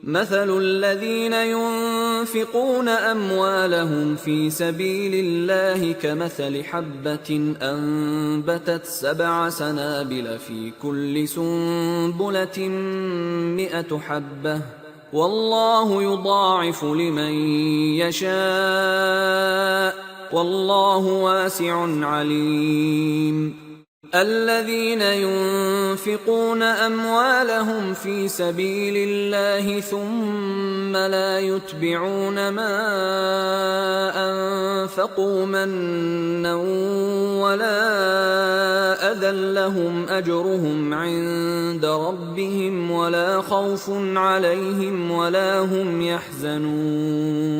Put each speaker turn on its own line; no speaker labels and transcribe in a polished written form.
مثل الذين ينفقون أموالهم في سبيل الله كمثل حبة أنبتت 7 سنابل في كل سنبلة 100 حبة والله يضاعف لمن يشاء والله واسع عليم. الذين ينفقون أموالهم في سبيل الله ثم لا يتبعون ما أنفقوا منا ولا أذى لهم أجرهم عند ربهم ولا خوف عليهم ولا هم يحزنون.